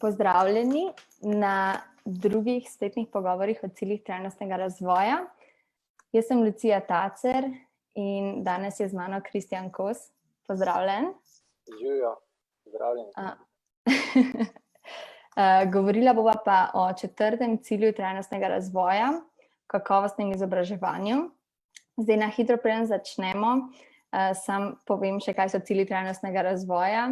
Pozdravljeni na drugih spletnih pogovorih o ciljih trajnostnega razvoja. Jaz sem Lucija Tacer in danes je z mano Kristjan Kos. Pozdravljen. Živijo, pozdravljeni. Govorila bova pa o 4. cilju trajnostnega razvoja, kakovostnem izobraževanju. Zdaj na hitro, preden začnemo, sam povem še, kaj so cilji trajnostnega razvoja.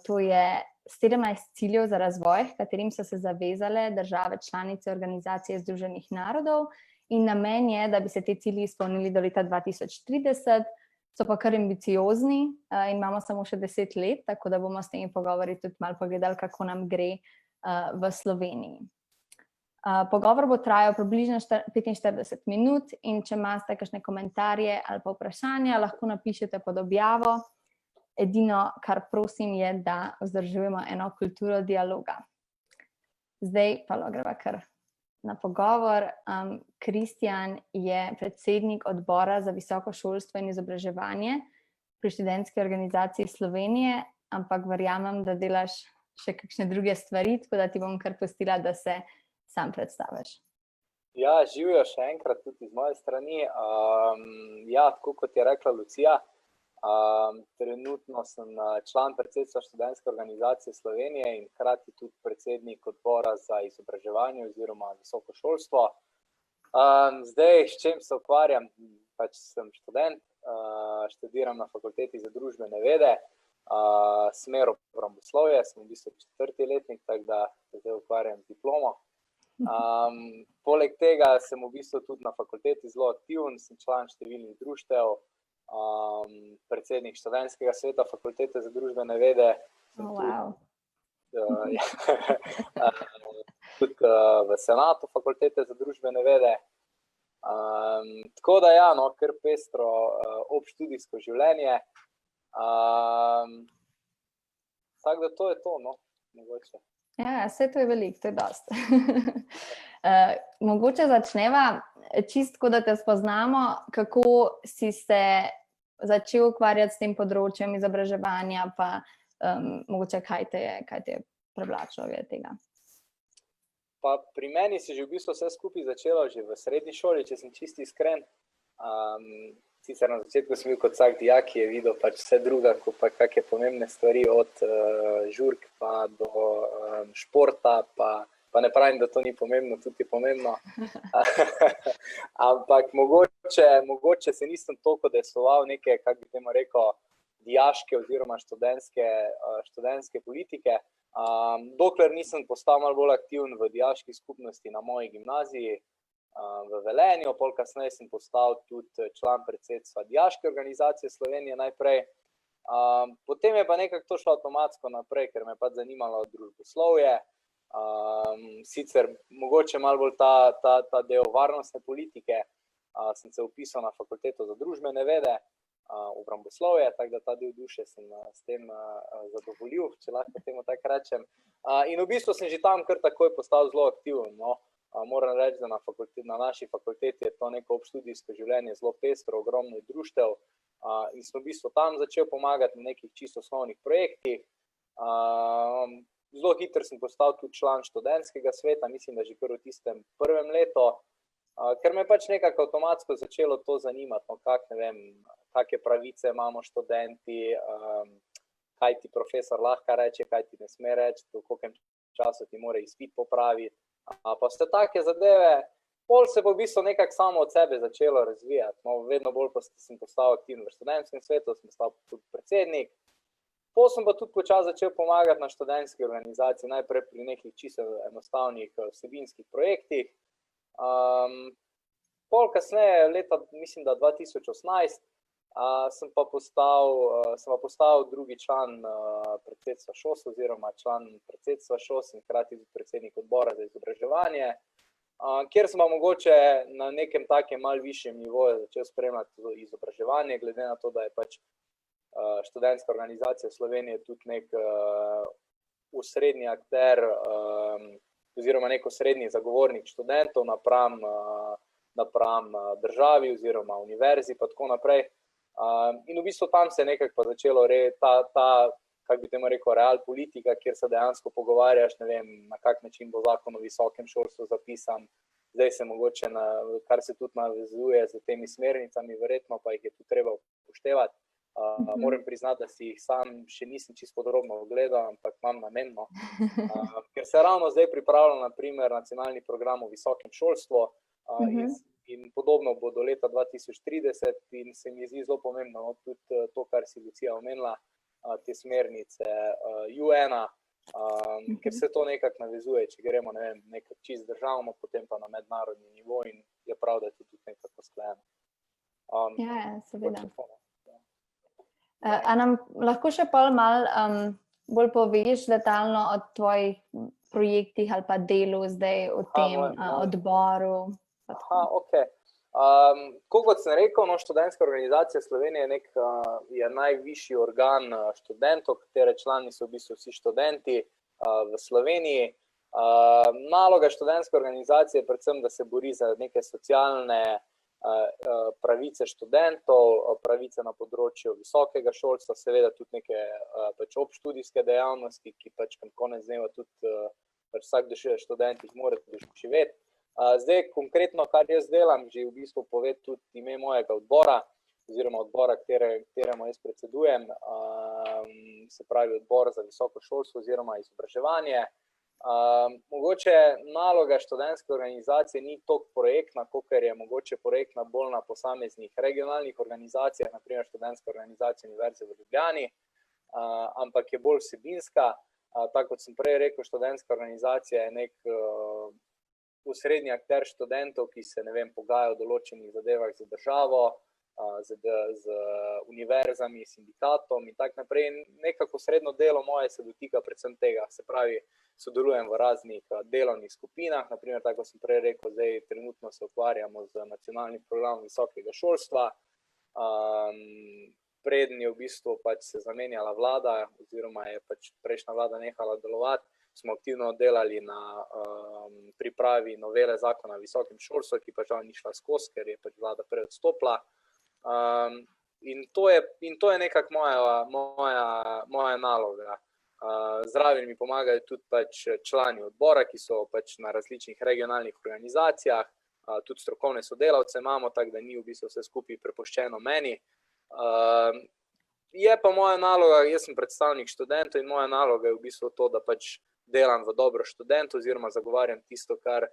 To je 17 ciljev za razvoj, katerim so se zavezale države članice Organizacije Združenih narodov, in namen je, da bi se te cilji izpolnili do leta 2030, so pa kar ambiciozni in imamo samo še 10 let, tako da bomo s temi pogovori tudi malo pogledali, kako nam gre v Sloveniji. Pogovor bo trajal približno 45 minut in če imate kakšne komentarje ali pa vprašanja, lahko napišete pod objavo. Edino, kar prosim, je, da vzdržujemo eno kulturo dialoga. Zdaj pa greva kar na pogovor. Kristjan je predsednik odbora za visoko šolstvo in izobraževanje pri Študentski organizaciji Slovenije, ampak verjamem, da delaš še kakšne druge stvari, tako da ti bom kar pustila, da se sam predstaviš. Ja, živijo še enkrat tudi z moje strani. Tako kot je rekla Lucija, trenutno sem član predsedstva Študentske organizacije Slovenije in hkrati tudi predsednik odbora za izobraževanje oziroma visoko šolstvo. Zdaj, s čim se ukvarjam? Pač sem študent, študiram na Fakulteti za družbene vede, smer obramboslovje, sem v bistvu 4. letnik, tako da se zdaj ukvarjam z diplomo. Poleg tega sem v bistvu tudi na fakulteti zelo aktiven, sem član številnih društev, predsednik študentskega sveta Fakultete za družbene vede, tudi v senatu Fakultete za družbene vede. Tako da kar pestro obštudijsko življenje. Tako da to je to, mogoče. Ja, vse to je veliko, to je dosti. Mogoče začneva čisto, da te spoznamo, kako si se začel ukvarjati s tem področjem izobraževanja, pa mogoče kaj te je privlačilo od tega. Pa pri meni se že v bistvu vse skupaj začelo že v srednji šoli, če sem čisto iskren. Sicer na začetku sem bil kot vsak dijak, ki je videl pač vse druga, kot pa kakšne pomembne stvari, od žurk pa do športa, pa ne pravim, da to ni pomembno, tudi je pomembno. Ampak mogoče se nisem toliko udejstvoval neke, kako bi temu rekel, dijaške oziroma študentske politike. Dokler nisem postal malo bolj aktiven v dijaški skupnosti na moji gimnaziji v Velenju, pol kasneje sem postal tudi član predsedstva Dijaške organizacije Slovenije najprej. Potem je pa nekako to šlo avtomatsko naprej, ker me je pač zanimalo družboslovje. Sicer mogoče malo bolj ta del varnostne politike, sem se vpisal na Fakulteto za družbene vede, obramboslovje, tako da ta del duše sem s tem zadovoljil, če lahko temu tako rečem. In v bistvu sem že tam kar takoj postal zelo aktiven. Moram reči, da na naši fakulteti je to neko obštudijsko življenje zelo pestro, ogromno društev, in sem v bistvu tam začel pomagati na nekih čisto osnovnih projektih. Zelo hitro sem postal tudi član študentskega sveta, mislim, da že kar v tistem prvem letu, ker me pač nekako avtomatsko začelo to zanimati, kakšne pravice imamo študenti, kaj ti profesor lahko reče, kaj ti ne sme reči, v koliko času ti mora izpit popraviti. Pa vse take zadeve, pol se bo v bistvu nekako samo od sebe začelo razvijati. Vedno bolj sem postal aktiven v študentskem svetu, sem postal tudi predsednik. Pol sem pa tudi počasi začel pomagati na študentski organizaciji, najprej pri nekih čisto enostavnih vsebinskih projektih. Pol kasneje, leta, mislim, da 2018, sem pa postal drugi član predsedstva ŠOS oziroma član predsedstva ŠOS in hkrati tudi predsednik odbora za izobraževanje, kjer sem pa mogoče na nekem takem malo višjem nivoju začel spremljati izobraževanje, glede na to, da je pač Študentska organizacija Slovenije tudi nek osrednji akter oziroma nek osrednji zagovornik študentov napram državi oziroma univerzi pa tako naprej. In v bistvu tam se je nekako pa začelo ta kako bi temu rekel, real politika, kjer se dejansko pogovarjaš, ne vem, na kak način bo zakon o visokem šolstvu zapisan. Zdaj se mogoče, kar se tudi navezuje z temi smernicami, verjetno pa jih je tudi treba upoštevati. Moram priznati, da si jih sam še nisem čisto podrobno ogledal, ampak imam namenno. Ker se ravno zdaj pripravlja, na primer, nacionalni program o visokem šolstvu, in podobno bo do leta 2030 in se mi zdi zelo pomembno, tudi to, kar si Lucija omenila, te smernice UN, ker se to nekako navezuje, če gremo, ne vem, nekako čist državno, potem pa na mednarodni nivo in je prav, da je tudi nekako sklenjeno. Ja, seveda. A nam lahko še malo bolj poveš detaljno o tvojih projektih ali pa delu zdaj v tem odboru? Ok. Kot sem rekel, Študentska organizacija Slovenije je najvišji organ študentov, katere člani so v bistvu vsi študenti v Sloveniji. Naloga študentske organizacije je predvsem, da se bori za neke socialne pravice študentov, pravice na področju visokega šolstva, seveda tudi neke obštudijske dejavnosti, ki konec dneva tudi vsak študent jih mora doživeti. Zdaj, konkretno, kar jaz delam, že v bistvu pove tudi ime mojega odbora, oziroma odbora, kateremu jaz predsedujem, se pravi odbor za visoko šolstvo oziroma izobraževanje. Mogoče naloga študentske organizacije ni toliko projektna, kakor je mogoče projektna bolj na posameznih regionalnih organizacijah, na primer Študentska organizacija Univerze v Ljubljani, ampak je bolj vsebinska. Tako kot sem prej rekel, študentska organizacija je nek osrednji akter študentov, ki se, ne vem, pogajajo o določenih zadevah z državo, z univerzami, sindikatom in tako naprej. Nekako srednjo delo moje se dotika predvsem tega, se pravi, sodelujem v raznih delovnih skupinah, naprimer, tako sem prej rekel, zdaj trenutno se ukvarjamo z nacionalnim programom visokega šolstva. Preden je v bistvu se zamenjala vlada, oziroma je prejšnja vlada nehala delovati, smo aktivno delali na pripravi novele zakona o visokem šolstvu, ki žal ni šla skozi, ker je vlada prej odstopila. In to je nekako moja naloga. Zraven mi pomagajo tudi člani odbora, ki so na različnih regionalnih organizacijah, tudi strokovne sodelavce imamo, tako da ni v bistvu vse skupaj prepuščeno meni. Je pa moja naloga, jaz sem predstavnik študentov in moja naloga je v bistvu to, da delam v dobro študentov oziroma zagovarjam tisto, kar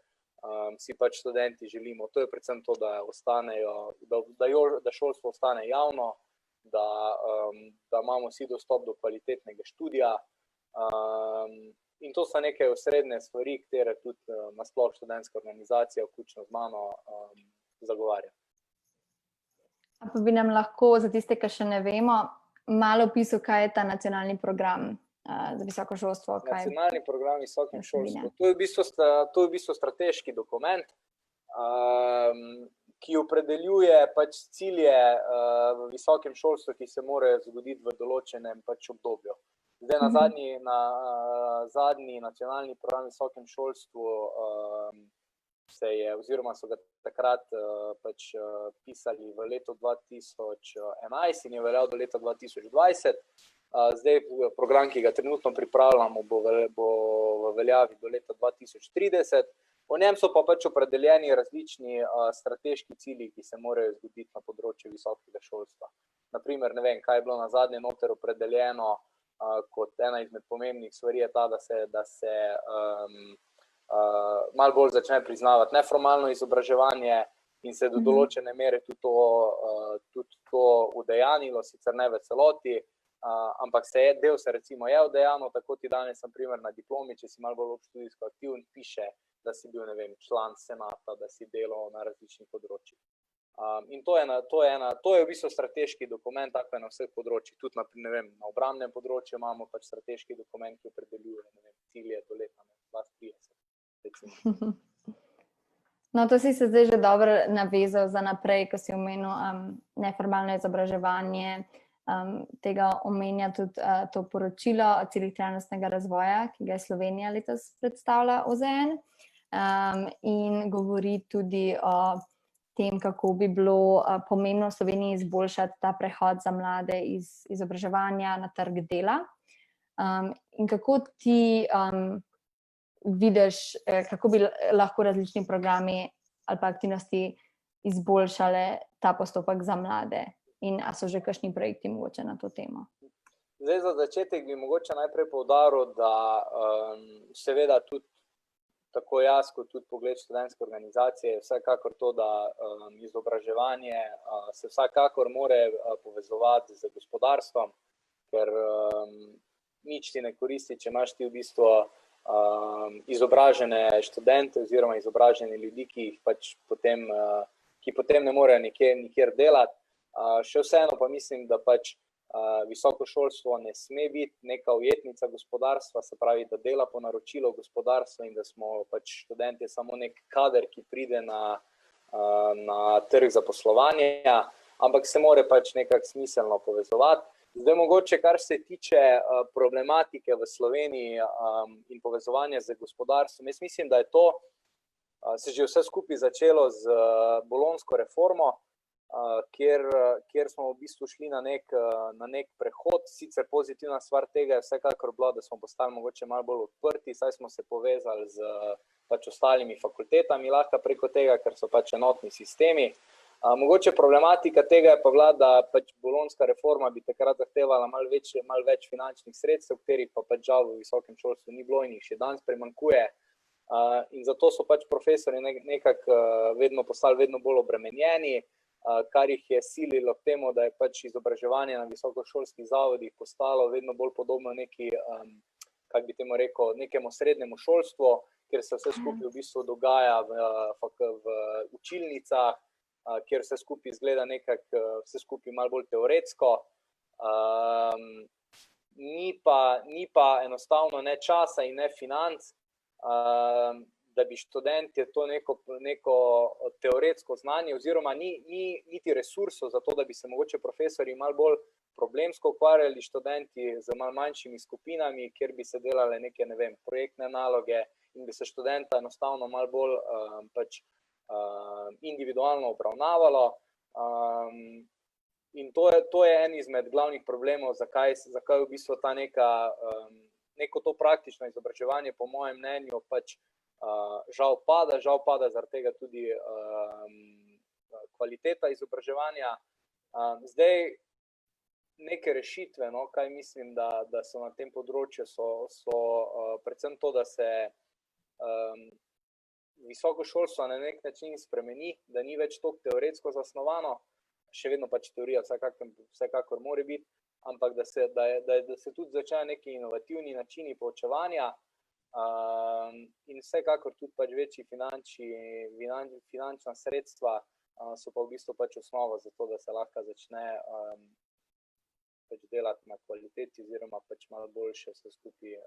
si študenti želimo. To je predvsem to, da šolstvo ostane javno, da imamo vsi dostop do kvalitetnega študija. In to so neke osrednje stvari, katere tudi nasploh študentska organizacija, vključno z mano, zagovarja. Pa bi nam lahko, za tiste, ki še ne vemo, malo opisal, kaj je ta nacionalni program za visoko šolstvo? Nacionalni program visokem šolstvu. To je v bistvu strateški dokument, ki opredeljuje cilje v visokem šolstvu, ki se morajo zgoditi v določenem obdobju. Zdaj na zadnji nacionalni program visokem šolstvu oziroma so ga takrat pisali v letu 2011 in je veljal do leta 2020. Zdaj program, ki ga trenutno pripravljamo, bo v veljavi do leta 2030. V njem so pa opredeljeni različni strateški cilji, ki se morajo zgoditi na področju visokega šolstva. Naprimer, ne vem, kaj je bilo nazadnje noter opredeljeno kot ena izmed pomembnih stvari je ta, da se malo bolj začne priznavati neformalno izobraževanje in se do določene mere tudi to udejanilo, sicer ne v celoti, ampak del se recimo je udejanilo, tako ti danes, na primer, na diplomi, če si malo bolj obštudijsko aktiven, piše, da si bil, ne vem, član senata, da si delal na različnih področjih. In to je v bistvu strateški dokument, tako je na vseh področjih, tudi na obrambnem področju imamo strateški dokument, ki opredeljuje cilje do leta 2030. No, to si se zdaj že dobro navezal za naprej, ko si omenil neformalno izobraževanje, tega omenja tudi to poročilo o ciljih trajnostnega razvoja, ki ga je Slovenija letos predstavila OZN, in govori tudi o tem, kako bi bilo pomembno v Sloveniji izboljšati ta prehod za mlade iz izobraževanja na trg dela. In kako ti vidiš, kako bi lahko različni programi ali pa aktivnosti izboljšale ta postopek za mlade? In a so že kakšni projekti mogoče na to temo? Zdaj, za začetek bi mogoče najprej poudaril, da seveda tudi tako jaz, kot tudi Pogled študentske organizacije, vsekakor to, da izobraževanje se vsekakor more povezovati z gospodarstvom, ker nič ti ne koristi, če imaš ti v bistvu izobražene študente oziroma izobražene ljudi, ki potem ne morejo nikjer delati. Še vseeno pa mislim, da visoko šolstvo ne sme biti neka ujetnica gospodarstva, se pravi, da dela po naročilu gospodarstva in da smo študenti samo nek kader, ki pride na trg zaposlovanja, ampak se more nekako smiselno povezovati. Zdaj mogoče, kar se tiče problematike v Sloveniji in povezovanja z gospodarstvom, jaz mislim, da je to se že vse skupaj začelo z bolonjsko reformo, kjer smo v bistvu šli na nek prehod. Sicer pozitivna stvar tega je vsekakor bila, da smo postali mogoče malo bolj odprti, saj smo se povezali z ostalimi fakultetami lahko preko tega, ker so enotni sistemi. Mogoče problematika tega je pa bila, da bolonjska reforma bi takrat zahtevala malo več finančnih sredstev, katerih pa žal v visokem šolstvu ni bilo in jih še danes primanjkuje. In zato so profesori nekako postali vedno bolj obremenjeni, kar jih je sililo k temu, da je izobraževanje na visokošolskih zavodih postalo vedno bolj podobno nekemu srednjemu šolstvu, kjer se vse skupaj v bistvu dogaja v učilnicah, kjer vse skupaj izgleda nekako vse skupaj malo bolj teoretsko. Ni pa enostavno ne časa in ne financ, da bi študentje to neko teoretsko znanje oziroma ni niti resursov za to, da bi se mogoče profesori malo bolj problemsko ukvarjali študenti z malo manjšimi skupinami, kjer bi se delale neke, projektne naloge in bi se študenta enostavno malo bolj individualno obravnavalo. In to je en izmed glavnih problemov, zakaj v bistvu ta neko to praktično izobraževanje, po mojem mnenju, žal pada zaradi tega tudi kvaliteta izobraževanja. Zdaj, neke rešitve, kaj mislim, da so na tem področju, so predvsem to, da se visoko šolstvo na nek način spremeni, da ni več toliko teoretsko zasnovano, še vedno teorija vsekakor mora biti, ampak da se tudi začnejo neki inovativni načini poučevanja in vsekakor tudi večji finančna sredstva so pa v bistvu osnova za to, da se lahko začne delati na kvaliteti oziroma malo boljše vse skupaj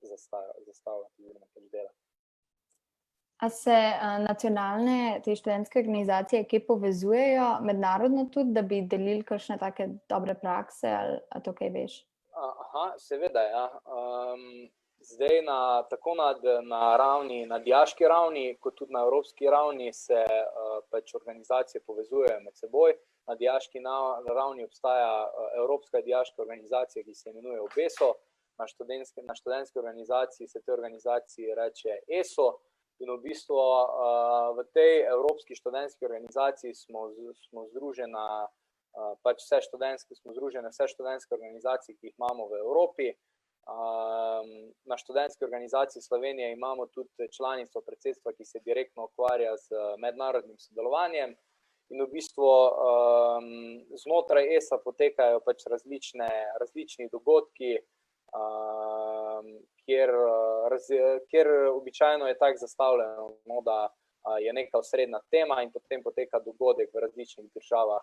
zastavljati oziroma delati. A se nacionalne te študentske organizacije kje povezujejo mednarodno tudi, da bi delili kakšne take dobre prakse, ali to kaj veš? Aha, seveda, ja. Zdaj tako na dijaški ravni, kot tudi na evropski ravni se organizacije povezujejo med seboj. Na dijaški ravni obstaja Evropska dijaška organizacija, ki se imenuje OBESO, na študentski organizaciji se te organizaciji reče ESO. In v bistvu v tej Evropski študentski organizaciji smo združene vse študentske organizacije, ki jih imamo v Evropi. Na študentski organizaciji Slovenije imamo tudi članico predsedstva, ki se direktno ukvarja z mednarodnim sodelovanjem. In v bistvu znotraj ESA potekajo različni dogodki, kjer običajno je tako zastavljeno, da je neka osrednja tema in potem poteka dogodek v različnih državah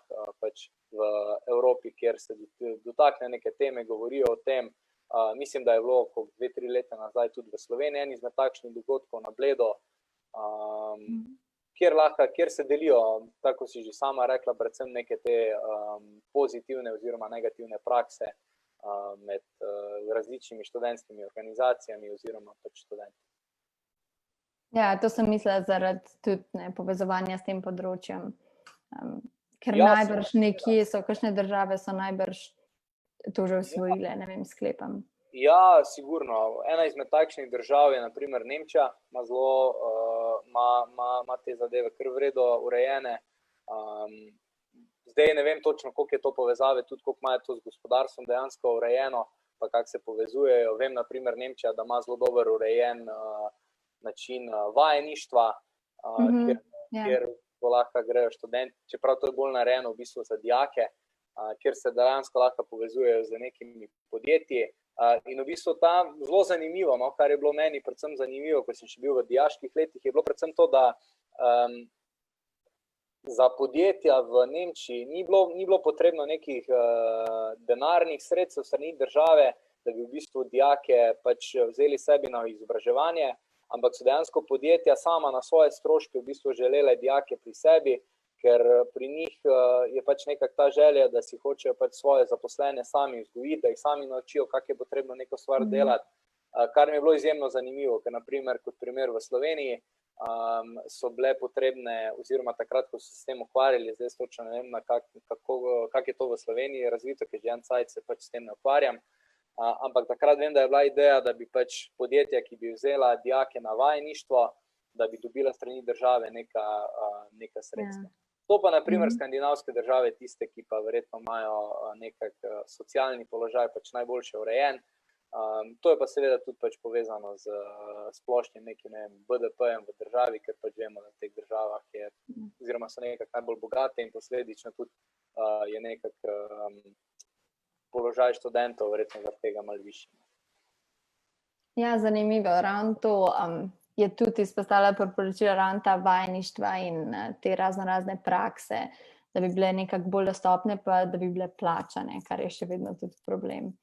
v Evropi, kjer se dotakne neke teme, govorijo o tem. Mislim, da je bilo 2-3 leta nazaj tudi v Sloveniji en izmed takšnih dogodkov na Bledu, kjer se delijo, tako si že sama rekla, predvsem neke te pozitivne oziroma negativne prakse med različnimi študentskimi organizacijami oziroma študenti. Ja, to sem mislila zaradi tudi povezovanja s tem področjem. Ker najbrž nekje so, kakšne države so najbrž to že osvojile, sklepam. Ja, sigurno. Ena izmed takšnih držav je naprimer Nemčija, ima te zadeve kar v redu urejene. Zdaj ne vem točno, koliko je to povezave, tudi koliko imajo to z gospodarstvom dejansko urejeno, pa kako se povezujejo. Vem naprimer Nemčija, da ima zelo dober urejen način vajeništva, kjer lahko grejo študenti, čeprav to je bolj narejeno v bistvu za dijake, kjer se dejansko lahko povezujejo z nekimi podjetji. In v bistvu tam zelo zanimivo, no, kar je bilo meni predvsem zanimivo, ko sem še bil v dijaških letih, je bilo predvsem to, da za podjetja v Nemčiji ni bilo potrebno nekih denarnih sredstev strani države, da bi v bistvu dijake pač vzeli sebi na izobraževanje, ampak so dejansko podjetja sama na svoje stroške v bistvu želele dijake pri sebi, ker pri njih je pač nekako ta želja, da si hočejo pač svoje zaposlene sami vzgojiti, da jih sami naučijo, kako je potrebno neko stvar delati, kar mi je bilo izjemno zanimivo, ker naprimer kot primer v Sloveniji so bile potrebne, oziroma takrat, ko so se s tem ukvarjali, zdaj točno ne vem, kako je to v Sloveniji razvito, ker že en cajt se pač s tem ne ukvarjam, ampak takrat vem, da je bila ideja, da bi pač podjetja, ki bi vzela dijake na vajeništvo, da bi dobila strani države neka sredstva. To pa naprimer skandinavske države, tiste, ki pa verjetno imajo nekak socialni položaj pač najboljše urejen. To je pa seveda tudi pač povezano z splošnim nekim BDP-jem v državi, ker pač vemo, da v teh državah je, oziroma so nekak najbolj bogate in posledično tudi je nekak položaj študentov verjetno zaradi tega malo višji. Ja, zanimivo. Ravno to je tudi izpostavila priporočila ravno ta vajeništva in te razne prakse, da bi bile nekako bolj dostopne, pa da bi bile plačane, kar je še vedno tudi problem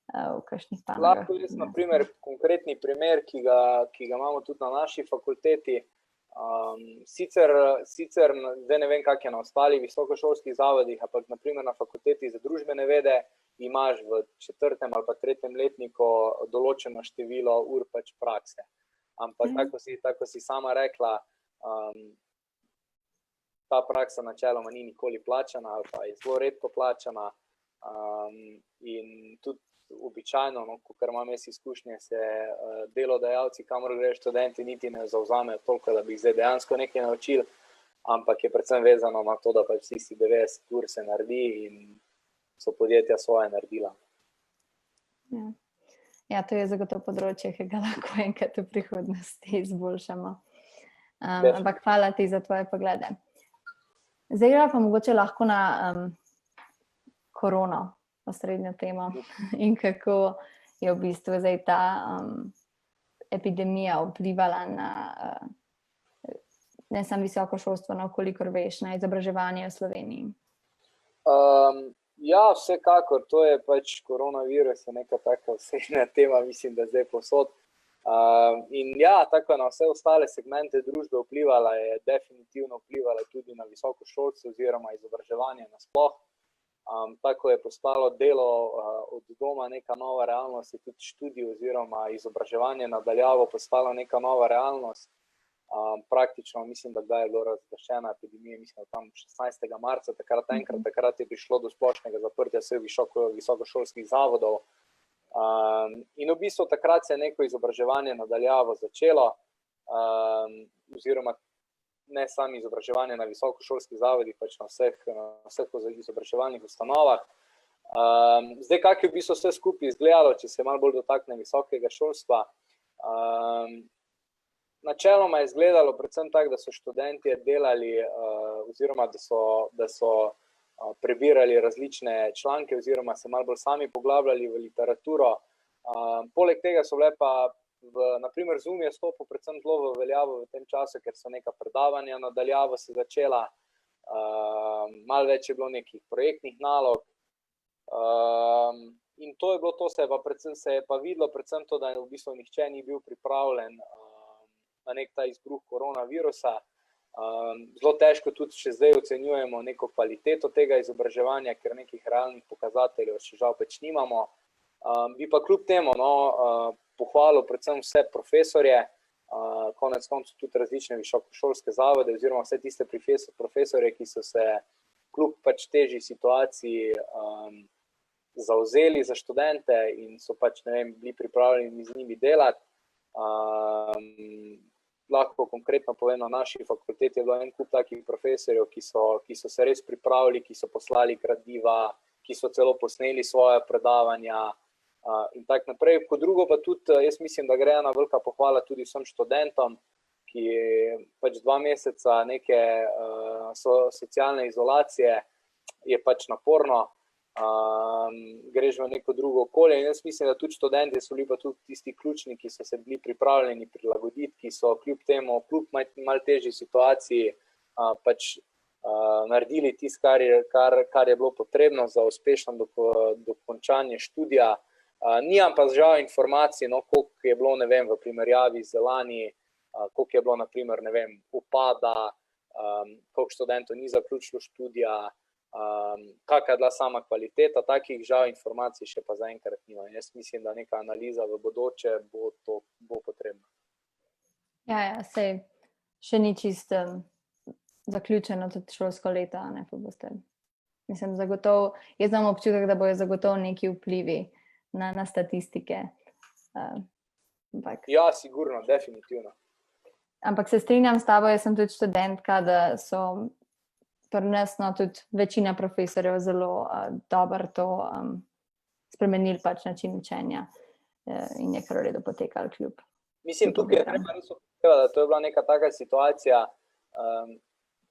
v kakšnih panogah. Lahko je naprimer konkretni primer, ki ga imamo tudi na naši fakulteti. Sicer zdaj ne vem, kak je na ostalih visokošolskih zavodih, ampak naprimer na fakulteti za družbene vede imaš v 4. ali pa 3. letniku določeno število ur pač prakse. Ampak tako si sama rekla, ta praksa načeloma ni nikoli plačana ali pa je zelo redko plačana in tudi običajno, no, kakor imam jaz izkušnje, se delodajalci, kamor grejo študenti, niti ne zavzamejo toliko, da bi jih zdaj dejansko nekaj naučili, ampak je predvsem vezano na to, da pač tisti 90 ur se naredi in so podjetja svoje naredila. Ja, to je zagotovo področje, ki ga lahko enkrat v prihodnosti izboljšamo. Ampak hvala ti za tvoje poglede. Zdaj pa mogoče lahko na korono, osrednjo temo, in kako je v bistvu zdaj ta epidemija vplivala na ne samo visoko šolstvo, no, kolikor veš, na izobraževanje v Sloveniji. Ja, vsekakor, to je pač koronavirus, je neka taka osrednja tema, mislim, da zdaj povsod. In ja, tako na vse ostale segmente družbe vplivala, je definitivno vplivala tudi na visoko šolstvo oziroma izobraževanje nasploh. Tako je postalo delo od doma neka nova realnost, je tudi študij oziroma izobraževanje na daljavo postalo neka nova realnost. Praktično mislim, da je bilo razglašena epidemija, mislim, da tam 16. marca, takrat je prišlo do splošnega zaprtja vseh visokošolskih zavodov. In v bistvu takrat se je neko izobraževanje na daljavo začelo, oziroma ne samo izobraževanje na visokošolskih zavodih, pač na vseh izobraževalnih ustanovah. Zdaj, kako je v bistvu vse skupaj izgledalo, če se malo bolj dotakne visokega šolstva? Načeloma je izgledalo predvsem tako, da so študentje delali oziroma da so prebirali različne članke oziroma se malo bolj sami poglabljali v literaturo. Poleg tega so bile pa naprimer Zoom je stopil predvsem zelo v veljavo v tem času, ker so neka predavanja na daljavo se začela, malo več je bilo nekih projektnih nalog. In to je bilo to, se je pa videlo predvsem to, da v bistvu nihče ni bil pripravljen na nek ta izbruh koronavirusa. Zelo težko tudi še zdaj ocenjujemo neko kvaliteto tega izobraževanja, ker nekih realnih pokazateljev še žal pač nimamo. Bi pa kljub temu pohvalil predvsem vse profesorje, konec koncev tudi različne visokošolske zavode oziroma vse tiste profesorje, ki so se kljub pač težji situaciji zavzeli za študente in so pač, ne vem, bili pripravljeni z njimi delati. Lahko konkretno povem, na naši fakulteti je bilo en kup takih profesorjev, ki so se res pripravili, ki so poslali gradiva, ki so celo posneli svoje predavanja in tako naprej. Kot drugo pa tudi, jaz mislim, da gre ena velika pohvala tudi vsem študentom, ki pač 2 meseca neke socialne izolacije je pač naporno, greš v neko drugo okolje in jaz mislim, da tudi študenti so bili pa tudi tisti ključni, ki so se bili pripravljeni prilagoditi, ki so kljub temu, kljub malo težji situaciji pač naredili tisto, kar je bilo potrebno za uspešno dokončanje študija. Nimam pa žal informacij, no, koliko je bilo, ne vem, v primerjavi z lani, koliko je bilo, na primer, ne vem, upada, koliko študentov ni zaključilo študija, kakšna je bila sama kvaliteta, takih žal informacij še pa zaenkrat nima. Jaz mislim, da neka analiza v bodoče bo potrebna. Ja, sej še ni čisto zaključeno tudi šolsko leto, ne, pa boste. Mislim, zagotovo, jaz imam občutek, da bojo zagotovo neki vplivi na statistike. Ja, sigurno, definitivno. Ampak se strinjam s tabo, jaz sem tudi študentka, da so pri nas tudi večina profesorjev zelo dobro to spremenili pač način učenja in je kar v redu potekalo kljub. Mislim, tukaj je treba res upoštevati, da to je bila neka taka situacija,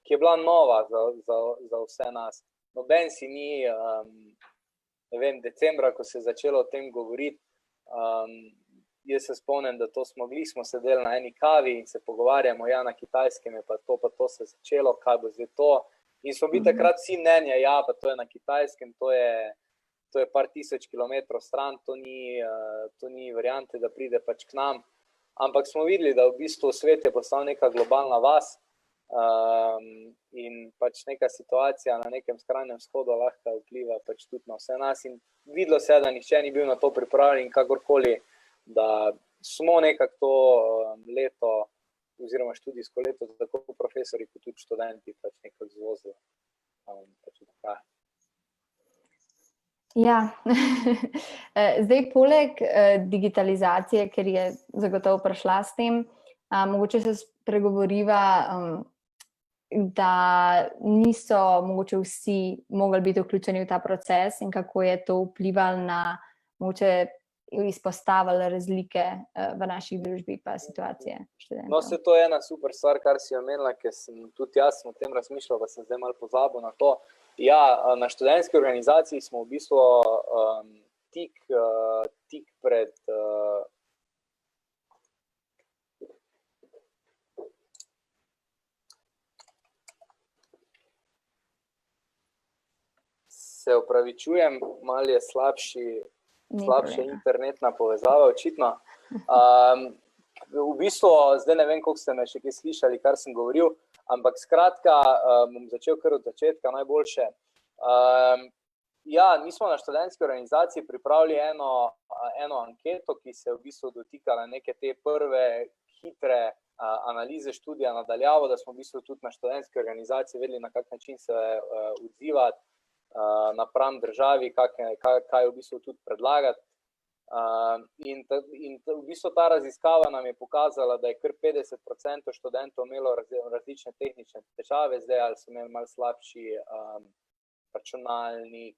ki je bila nova za vse nas. Noben si ni, ne vem, decembra, ko se je začelo o tem govoriti, jaz se spomnim, da smo sedeli na eni kavi in se pogovarjamo, ja, na Kitajskem je pa to se je začelo, kaj bo zdaj to. In smo bili takrat vsi mnenja, ja, pa to je na Kitajskem, to je par tisoč kilometrov stran, to ni variante, da pride pač k nam. Ampak smo videli, da v bistvu svet je postal neka globalna vas in pač neka situacija na nekem skrajnem vzhodu lahko vpliva pač tudi na vse nas. In videlo se, da nihče ni bil na to pripravljen, kakorkoli, da smo nekako to leto oziroma študijsko leto, tako profesori kot tudi študenti pač nekako zvozili. Ja, zdaj poleg digitalizacije, ker je zagotovo prišla s tem, mogoče se spregovoriva, da niso mogoče vsi mogli biti vključeni v ta proces in kako je to vplivalo na mogoče izpostavili razlike v naši družbi pa situacije študentov. No, se to je ena super stvar, kar si omenila, ker sem tudi jaz o tem razmišljal, pa sem zdaj malo pozabil na to. Ja, na študentski organizaciji smo v bistvu tik pred se opravičujem, malo je slabša internetna povezava, očitno. V bistvu, zdaj ne vem, koliko ste me še kaj slišali, kar sem govoril, ampak skratka, bom začel kar od začetka najboljše. Ja, mi smo na študentski organizaciji pripravili eno anketo, ki se v bistvu dotikala neke te prve hitre analize študija nadaljavo, da smo v bistvu tudi na študentski organizaciji vedeli, na kak način se odzivati napram državi, kaj v bistvu tudi predlagati. In v bistvu ta raziskava nam je pokazala, da je kar 50% študentov imelo različne tehnične težave, zdaj ali so imeli malo slabši računalnik,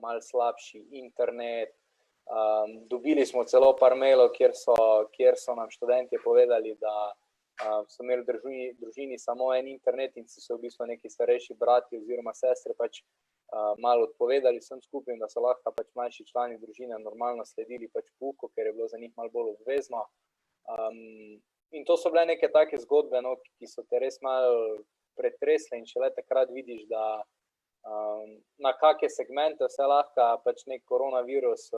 malo slabši internet. Dobili smo celo par mailov, kjer so nam študentje povedali, da so imeli v družini samo en internet in so v bistvu neki starejši brati oziroma sestre pač malo odpovedali vsem skupaj, da so lahko pač manjši člani družine normalno sledili pač pouku, ker je bilo za njih malo bolj obvezno. In to so bile neke take zgodbe, no, ki so te res malo pretresle in šele takrat vidiš, da na kakšne segmente vse lahko pač nek koronavirus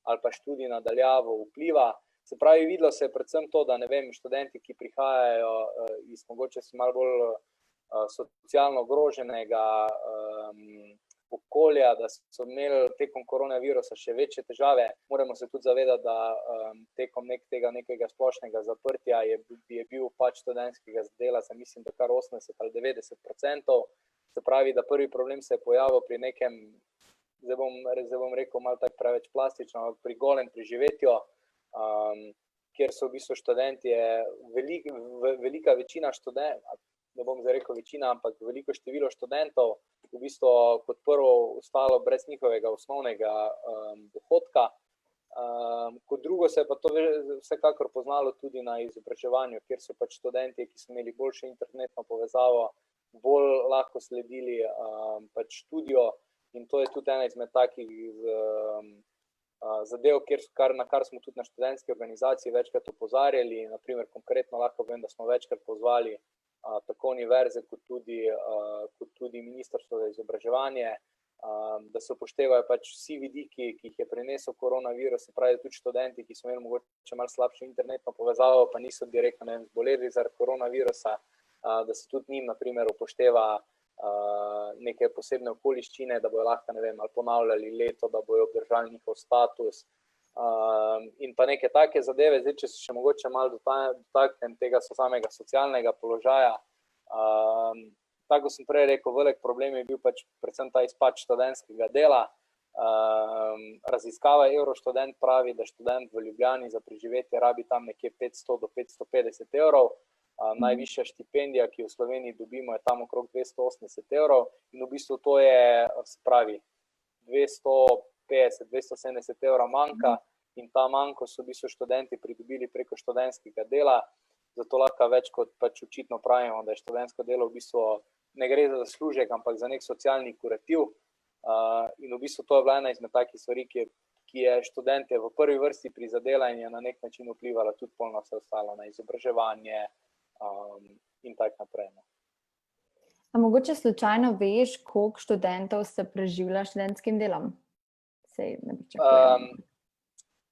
ali pa študij nadaljavo vpliva. Se pravi, videlo se je predvsem to, da ne vem, študenti, ki prihajajo iz mogoče malo bolj socialno ogroženega okolja, da so imeli tekom koronavirusa še večje težave. Moramo se tudi zavedati, da tekom tega nekega splošnega zaprtja je bil pač študentskega dela, mislim, da kar 80 ali 90%. Se pravi, da prvi problem se je pojavil pri nekem zdaj bom rekel malo tako preveč plastično, ampak pri golem preživetju, kjer so v bistvu študenti, velika večina študentov, ne bom zdaj rekel večina, ampak veliko število študentov v bistvu kot prvo ostalo brez njihovega osnovnega dohodka. Kot drugo se je pa to vsekakor poznalo tudi na izobraževanju, kjer so pač študenti, ki so imeli boljšo internetno povezavo, bolj lahko sledili pač študijo, in to je tudi ena izmed takih zadev, na kar smo tudi na študentski organizaciji večkrat opozarjali. Naprimer, konkretno lahko vem, da smo večkrat pozvali tako univerze kot tudi Ministrstvo za izobraževanje, da se upoštevajo pač vsi vidiki, ki jih je prinesel koronavirus, se pravi tudi študenti, ki so imeli mogoče malo slabšo internetno povezavo, pa niso direktno zboleli zaradi koronavirusa, da se tudi njim, na primer, upošteva neke posebne okoliščine, da bojo lahko, ne vem, ali ponavljali leto, da bojo obdržali njihov status, in pa neke take zadeve. Zdaj, če se še mogoče malo dotaknem tega samega socialnega položaja, tako sem prej rekel, velik problem je bil pač predvsem ta izpad študentskega dela. Raziskava Eurostudent pravi, da študent v Ljubljani za preživetje rabi tam nekje 500 do 550 evrov, najvišja štipendija, ki jo v Sloveniji dobimo, je tam okrog 280 evrov, in v bistvu to je, se pravi, 250-270 evrov manjka, in ta manjko so v bistvu študenti pridobili preko študentskega dela, zato lahko več kot pač očitno pravimo, da je študentsko delo v bistvu, ne gre za zaslužek, ampak za nek socialni kurativ, in v bistvu to je bila ena izmed takih stvari, ki je študente v prvi vrsti prizadela in je na nek način vplivala tudi polno vse ostalo, na izobraževanje in tako naprej. A mogoče slučajno veš, koliko študentov se preživlja študentskim delom? Sej ne pričakujem.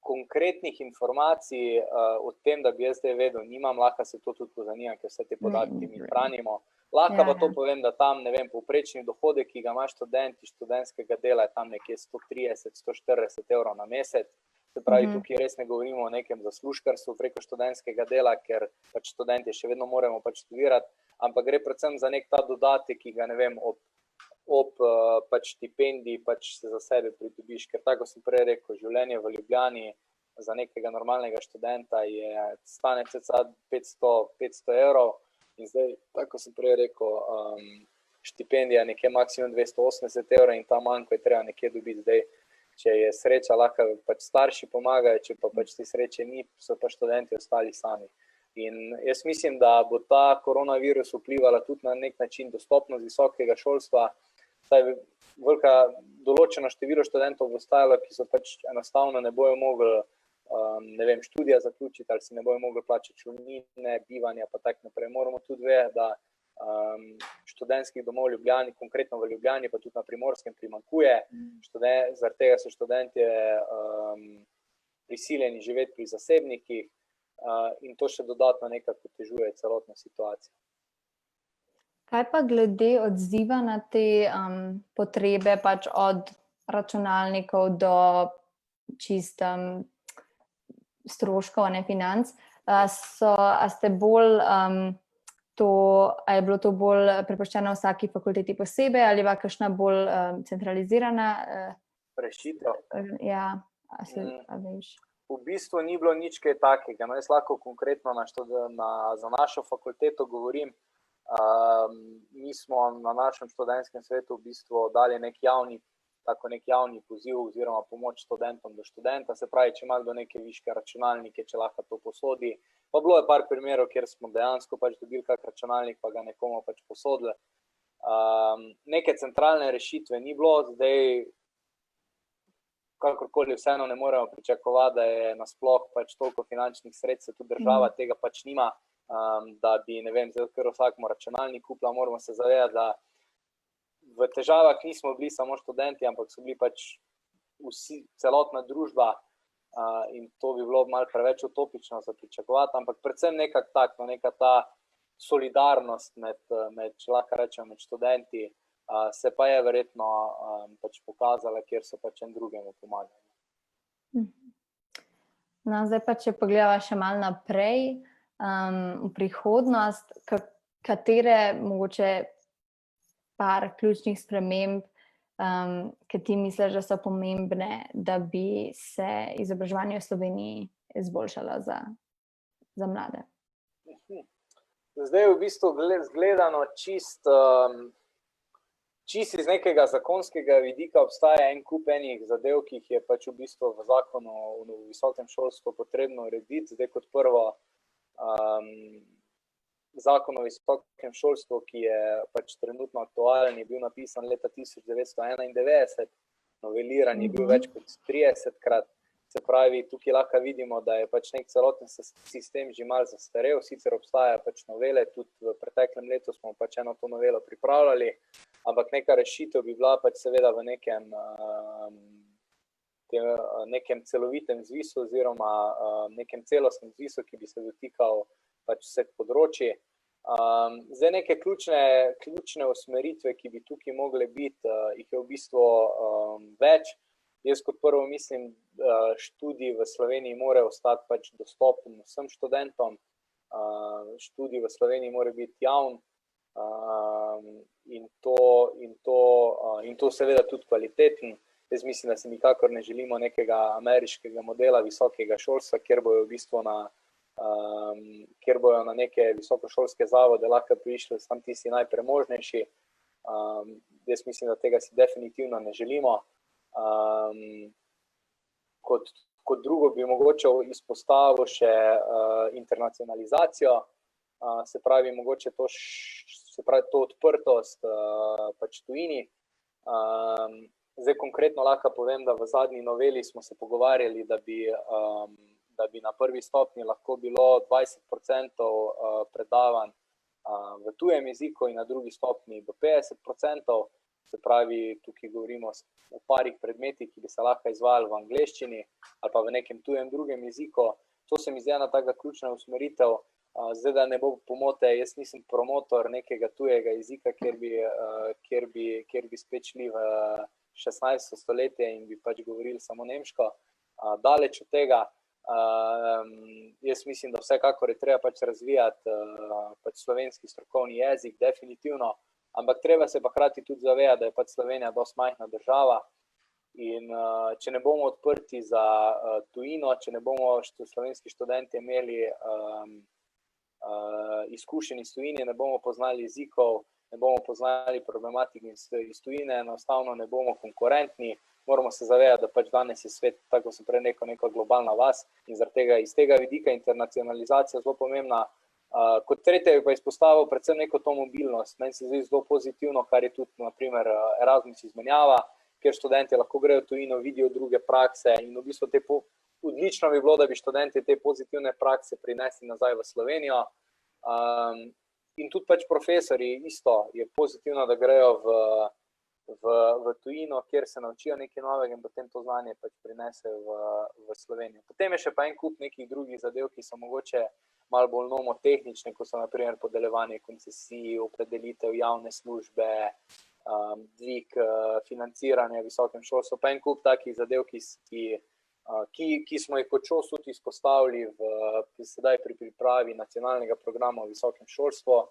Konkretnih informacij o tem, da bi jaz zdaj vedel, nimam, lahko se to tudi pozanimam, ker vse te podatke mi hranimo. Lahko pa to povem, da tam, ne vem, povprečni dohodek, ki ga ima študent iz študentskega dela, je tam nekje 130-140 evrov na mesec. Se pravi, tukaj res ne govorimo o nekem zaslužkarstvu preko študentskega dela, ker pač študenti še vedno moramo pač študirati, ampak gre predvsem za nek ta dodatek, ki ga, ne vem, ob pač štipendiji pač se za sebe pridobiš, ker tako sem prej rekel, življenje v Ljubljani za nekega normalnega študenta stane cca 500 evrov, in zdaj, tako sem prej rekel, štipendija nekje maksimum 280 evrov in ta manjko je treba nekje dobiti. Zdaj, če je sreča, lahko pač starši pomagajo, če pa pač te sreče ni, so pa študenti ostali sami. In jaz mislim, da bo ta koronavirus vplivala tudi na nek način dostopnost visokega šolstva, saj velika določeno število študentov bo ostajalo, ki so pač enostavno ne bojo mogli, ne vem, študija zaključiti, ali si ne bojo mogli plačati šolnine, bivanja, pa tako naprej. Moramo tudi vedeti, da študentskih domov v Ljubljani, konkretno v Ljubljani, pa tudi na Primorskem primanjkuje. Zaradi tega so študentje prisiljeni živeti pri zasebnikih, in to še dodatno nekako otežuje celotno situacijo. Kaj pa glede odziva na te potrebe pač od računalnikov do čistem stroškov, ne financ? A ste bolj a je bilo to bolj prepuščeno vsaki fakulteti posebej ali pa kakšna bolj centralizirana rešitev? Ja, a veš. V bistvu ni bilo nič kaj takega. No, jaz lahko konkretno za našo fakulteto govorim. Mi smo na našem študentskem svetu v bistvu dali nek javni poziv oziroma pomoč študentom do študenta, se pravi, če ima kdo neke viške računalnike, če lahko to posodi. Pa bilo je par primerov, kjer smo dejansko pač dobili kak računalnik, pa ga nekomu pač posodili. Neke centralne rešitve ni bilo, zdaj kakorkoli vseeno ne moremo pričakovati, da je nasploh pač toliko finančnih sredstev, tudi država tega pač nima, da bi, ne vem, zdaj kar vsakemu računalnik kupila. Moramo se zavedati, da v težavah nismo bili samo študenti, ampak so bili pač vsi, celotna družba, in to bi bilo malo preveč utopično za pričakovati, ampak predvsem nekako tako, neka ta solidarnost med, če lahko rečem, med študenti, se pa je verjetno pač pokazala, kjer so pač en drugemu pomagali. No, zdaj pa, če pogledava še malo naprej, v prihodnost, katere mogoče par ključnih sprememb ki ti misliš, da so pomembne, da bi se izobraževanje v Sloveniji izboljšalo za mlade? Zdaj v bistvu gledano čist iz nekega zakonskega vidika obstaja en kup enih zadev, ki jih je pač v bistvu v zakonu o visokem šolstvu potrebno urediti. Zdaj kot prvo, zakon o visokem šolstvu, ki je pač trenutno aktualen, je bil napisan leta 1991, noveliran je bil več kot 30-krat. Se pravi, tukaj lahko vidimo, da je pač nek celoten sistem že malo zastarel, sicer obstaja pač novele, tudi v preteklem letu smo pač eno to novelo pripravljali, ampak neka rešitev bi bila pač seveda v nekem celovitem zvisu oziroma nekem celostnem zvisu, ki bi se dotikal pač vseh področji. Zdaj neke ključne usmeritve, ki bi tukaj mogle biti, jih je v bistvu več. Jaz kot prvo mislim, študij v Sloveniji mora ostati pač dostopen vsem študentom, študij v Sloveniji mora biti javn in to seveda tudi kvaliteten. Jaz mislim, da si nikakor ne želimo nekega ameriškega modela visokega šolstva, kjer bojo v bistvu kjer bojo na neke visokošolske zavode lahko prišli samo tisti najpremožnejši. Jaz mislim, da tega si definitivno ne želimo. Kot drugo bi mogoče izpostavil še internacionalizacijo, se pravi mogoče to odprtost pač tujini. Zdaj konkretno lahko povem, da v zadnji noveli smo se pogovarjali, da bi na prvi stopnji lahko bilo 20% predavanj v tujem jeziku in na drugi stopnji do 50%. Se pravi, tukaj govorimo o parih predmetih, ki bi se lahko izvajali v angleščini ali pa v nekem tujem drugem jeziku. To se mi zdi ena taka ključna usmeritev. Zdaj, da ne bo pomote, jaz nisem promotor nekega tujega jezika, kjer bi spet šli v 16. stoletje in bi pač govorili samo nemško. Daleč od tega, jaz mislim, da vsekakor je treba pač razvijati pač slovenski strokovni jezik, definitivno. Ampak treba se pa hkrati tudi zavedati, da je pač Slovenija dosti majhna država in če ne bomo odprti za tujino, če ne bomo slovenski študenti imeli izkušenj iz tujine, ne bomo poznali jezikov, ne bomo poznali problematik iz tujine, enostavno ne bomo konkurentni. Moramo se zavedati, da pač danes je svet, tako sem prej rekel, neka globalna vas in zaradi tega iz tega vidika internacionalizacija zelo pomembna. Kot tretje bi pa izpostavil predvsem neko to mobilnost. Meni se zdi zelo pozitivno, kar je tudi na primer Erasmus izmenjava, kjer študenti lahko grejo v tujino, vidijo druge prakse in v bistvu odlično bi bilo, da bi študenti te pozitivne prakse prinesli nazaj v Slovenijo. In tudi pač profesorji isto je pozitivno, da grejo v tujino, kjer se naučijo nekaj novega in potem to znanje pač prinesejo v Slovenijo. Potem je še pa en kup nekih drugih zadev, ki so mogoče malo bolj nomotehnične, kot so na primer podeljevanje koncesij, opredelitev javne službe, dvig financiranja v visokem šolstvu, pa en kup takih zadev, ki smo jih kot ŠOS tudi izpostavili sedaj pri pripravi nacionalnega programa o visokem šolstvu,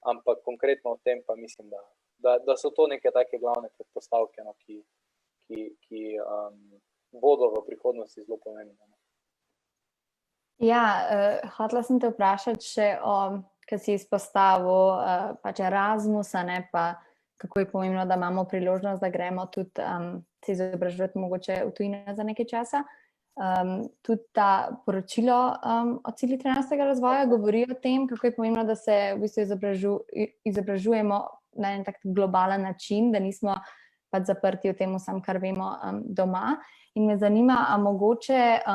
ampak konkretno o tem pa mislim, da so to neke take glavne predpostavke, ki bodo v prihodnosti zelo pomembne. Ja, hotela sem te vprašati še ko si izpostavil pač Erasmusa, ne, pa kako je pomembno, da imamo priložnost, da gremo tudi se izobraževati mogoče v tujino za nekaj časa. Tudi ta poročilo o ciljih trajnostnega razvoja govori o tem, kako je pomembno, da se v bistvu izobražujemo na en tak globalen način, da nismo pač zaprti v tem vsem, kar vemo doma. In me zanima, a mogoče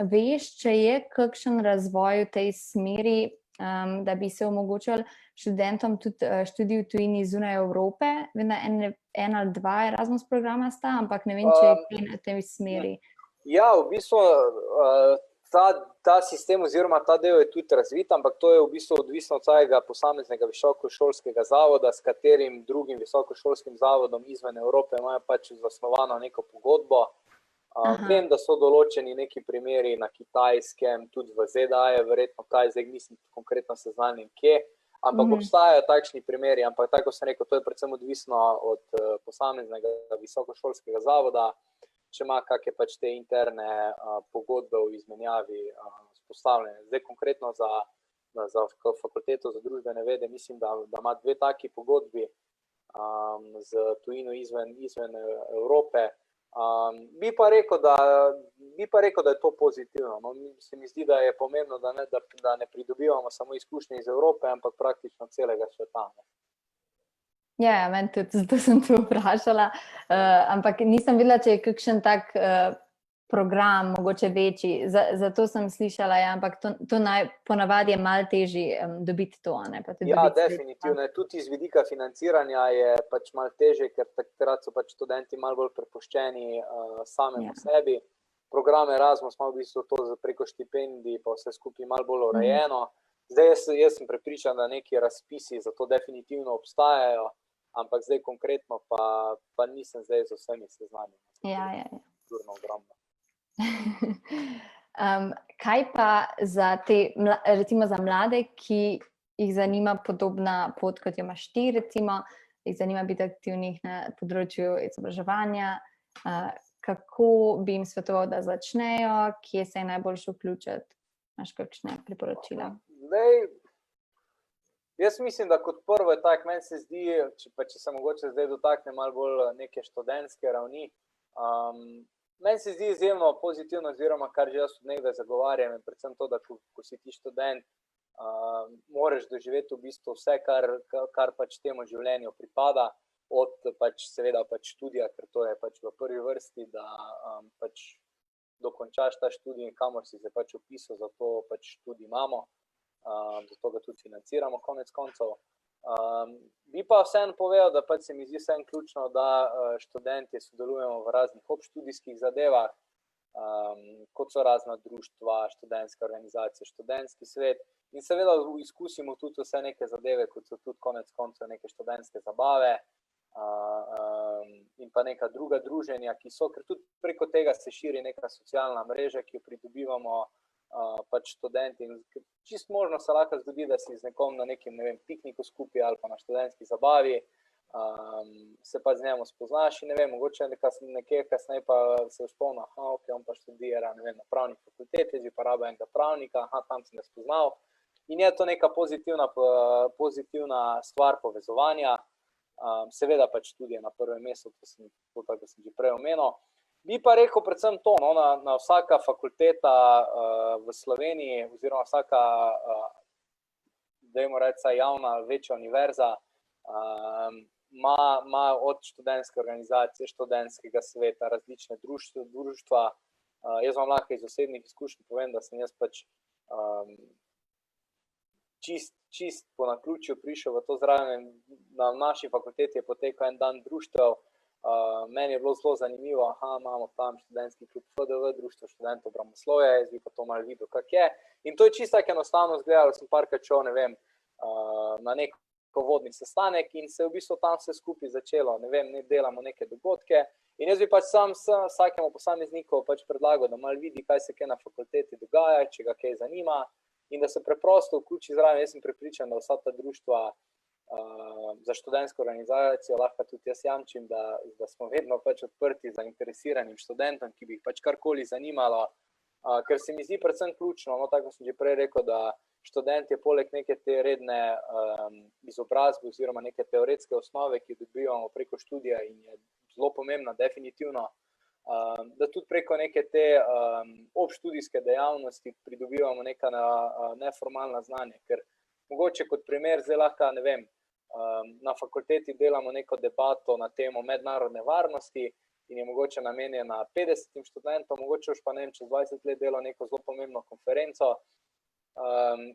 veš, če je kakšen razvoj v tej smeri, da bi se omogočili študentom tudi študij v tujini zunaj Evrope. Vem, da en ali dva Erasmus programa sta, ampak ne vem, če je kaj na tej smeri. Ja, v bistvu ta sistem oziroma ta del je tudi razvit, ampak to je v bistvu odvisno od vsakega posameznega visokošolskega zavoda, s katerim drugim visokošolskim zavodom izven Evrope imajo pač zasnovano neko pogodbo. Vem, da so določeni neki primeri na Kitajskem, tudi v ZDA je verjetno kaj, zdaj nisem konkretno seznanjen kje, Ampak obstajajo takšni primeri, ampak tako sem rekel, to je predvsem odvisno od posameznega visokošolskega zavoda, če ima kakšne pač te interne pogodbe o izmenjavi vzpostavljene. Zdaj konkretno za fakulteto za družbene vede mislim, da ima 2 taki pogodbi z tujino izven Evrope. Bi pa rekel, da je to pozitivno. No, se mi zdi, da je pomembno, da ne pridobivamo samo izkušnje iz Evrope, ampak praktično celega sveta. Ja, meni tudi, zato sem tu vprašala, ampak nisem videla, če je kakšen tak program, mogoče večji, zato sem slišala, ja, ampak to ponavadi je malo težje dobiti to, ne? Pa tudi ja, dobiti definitivno. Tudi iz vidika financiranja je pač malo težje, ker takrat so pač študenti malo bolj prepuščeni samemu sebi. Program Erasmus ima v bistvu to preko štipendij, pa vse skupaj malo bolj urejeno. Zdaj jaz sem prepričan, da neki razpisi za to definitivno obstajajo, ampak zdaj konkretno pa nisem zdaj z vsemi seznanjen. Ja. Turno ogromno. Kaj pa za te, recimo za mlade, ki jih zanima podobna pot, kot jo imaš ti, recimo, jih zanima biti aktivnih na področju izobraževanja, kako bi jim svetoval, da začnejo, kje se je najboljše vključiti, imaš kakšne priporočila? Zdaj, jaz mislim, da kot prvo je tako, meni se zdi, če se mogoče zdaj dotakne malo bolj neke študentske ravni, meni se zdi izjemno pozitivno, oziroma kar že jaz od nekdaj zagovarjam, in predvsem to, da ko si ti študent, moraš doživeti v bistvu vse, kar pač temu življenju pripada, od pač seveda pač študija, ker to je pač v prvi vrsti, da pač dokončaš ta študij, kamor si se pač vpisal, zato pač študij imamo, zato ga tudi financiramo konec koncev. Bi pa vseeno povedal, da pač se mi zdi vseeno ključno, da študenti sodelujemo v raznih obštudijskih zadevah, kot so razna društva, študentske organizacije, študentski svet, in seveda izkusimo tudi vse neke zadeve, kot so tudi konec koncev neke študentske zabave in pa neka druga druženja, ki so, ker tudi preko tega se širi neka socialna mreža, ki jo pridobivamo pač študenti, in čisto možno se lahko zgodi, da si z nekom na nekem, ne vem, pikniku skupaj ali pa na študentski zabavi, se pa z njemu spoznaš in ne vem, mogoče nekje kasneje pa se spomnim, ok, on pa študira, ne vem, na pravni fakulteti, zdaj pa rabo enega pravnika, tam sem ga spoznal, in je to neka pozitivna stvar povezovanja, seveda pač študije na prvem mestu, to sem že prej omenil. Bi pa rekel predvsem to, no, na vsaka fakulteta v Sloveniji, oziroma vsaka, dajmo reči, javna, večja univerza, ima od študentske organizacije, študentskega sveta, različne društva. Jaz vam lahko iz osebnih izkušenj povem, da sem jaz pač čist po naključju prišel v to zraven. Na naši fakulteti je potekal en dan društev. Meni je bilo zelo zanimivo, imamo tam študentski klub FDV, društvo študentov obramboslovja, jaz bi pa to malo videl, kak je. In to je čisto tako enostavno izgledalo, sem parkrat šel, ne vem, na nek vodni sestanek in se je v bistvu tam vse skupaj začelo, ne vem, delamo neke dogodke. In jaz bi pač sam vsakemu posamezniku pač predlagal, da malo vidi, kaj se kaj na fakulteti dogaja, če ga kaj zanima, in da se preprosto vključi zraven. Jaz sem prepričan, da vsa ta društva za študentsko organizacijo lahko tudi jaz jamčim, da smo vedno pač odprti zainteresiranim študentom, ki bi jih pač karkoli zanimalo, ker se mi zdi predvsem ključno, no, tako sem že prej rekel, da študent je poleg neke te redne izobrazbe oziroma neke teoretske osnove, ki jo dobivamo preko študija in je zelo pomembna definitivno, da tudi preko neke te obštudijske dejavnosti pridobivamo neka neformalna znanja, ker mogoče kot primer zdaj lahko, ne vem, na fakulteti delamo neko debato na temo mednarodne varnosti in je mogoče namenjena 50 študentom, mogoče už pa ne vem, čez 20 let delo neko zelo pomembno konferenco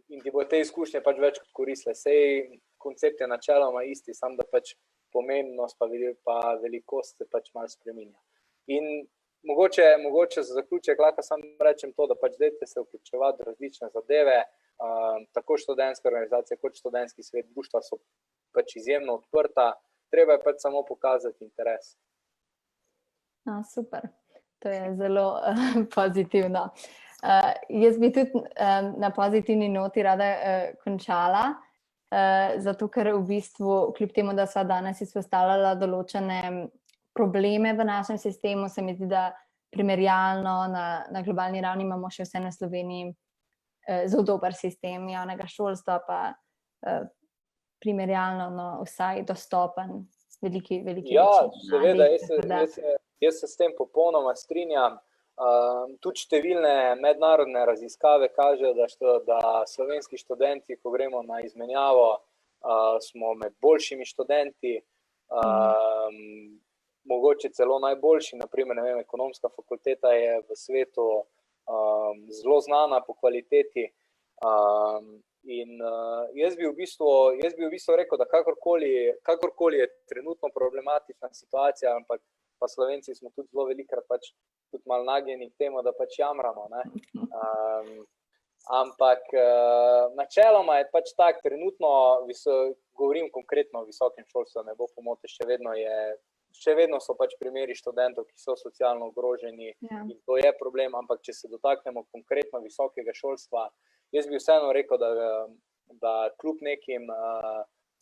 in ti bo te izkušnje pač več kot koristile. Sej koncept je načeloma isti, samo da pač pomembnost pa velikost se pač malo spreminja. In mogoče za zaključek lahko samo rečem to, da pač dajte se vključevati v različne zadeve, tako študentske organizacije kot študentski svet, društva so pač izjemno odprta, treba je pač samo pokazati interes. Super, to je zelo pozitivno. Jaz bi tudi na pozitivni noti rada končala. zato ker v bistvu, kljub temu, da sva danes izpostavljala določene probleme v našem sistemu, se mi zdi, da primerjalno na globalni ravni imamo še vse na Sloveniji zelo dober sistem javnega šolstva, pa primerjalno vsaj dostopen veliki Ja, večini seveda, mladih. jaz se s tem popolnoma strinjam. Tudi številne mednarodne raziskave kažejo, da slovenski študenti, ko gremo na izmenjavo, smo med boljšimi študenti, mogoče celo najboljši, naprimer, ne vem, ekonomska fakulteta je v svetu zelo znana po kvaliteti. In jaz bi v bistvu rekel, da kakorkoli je trenutno problematična situacija, ampak pa Slovenci smo tudi zelo velikokrat pač tudi malo nagnjeni k temu, da pač jamramo, ne. Ampak načeloma je pač tak, trenutno govorim konkretno o visokem šolstvu, ne bo pomote, še vedno so pač primeri študentov, ki so socialno ogroženi in to je problem, ampak če se dotaknemo konkretno visokega šolstva, jaz bi vseeno rekel, da kljub nekim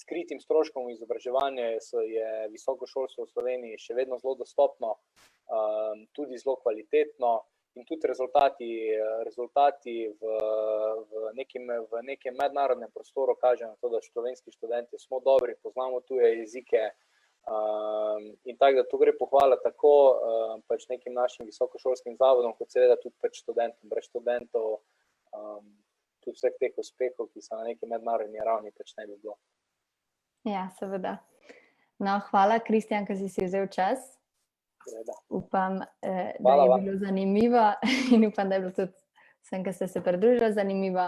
skritim stroškom izobraževanja je visoko šolstvo v Sloveniji še vedno zelo dostopno, tudi zelo kvalitetno in tudi rezultati v nekem mednarodnem prostoru kažejo na to, da slovenski študenti smo dobri, poznamo tuje jezike in tako, da to gre pohvala tako pač nekim našim visokošolskim zavodom, kot seveda tudi pač študentom, brez študentov, tudi vseh teh uspehov, ki so na neki mednarodni ravni, pač ne bi bilo. Ja, seveda. No, hvala, Kristjan, ker si vzel čas. Seveda. Upam, da je bilo zanimivo in upam, da je bilo tudi vsem, ki ste se pridružili, zanimivo.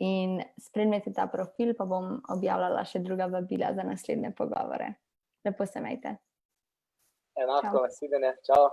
In spremljajte ta profil, pa bom objavljala še druga vabila za naslednje pogovore. Lepo se imejte. Enako, nasvidenje, čao.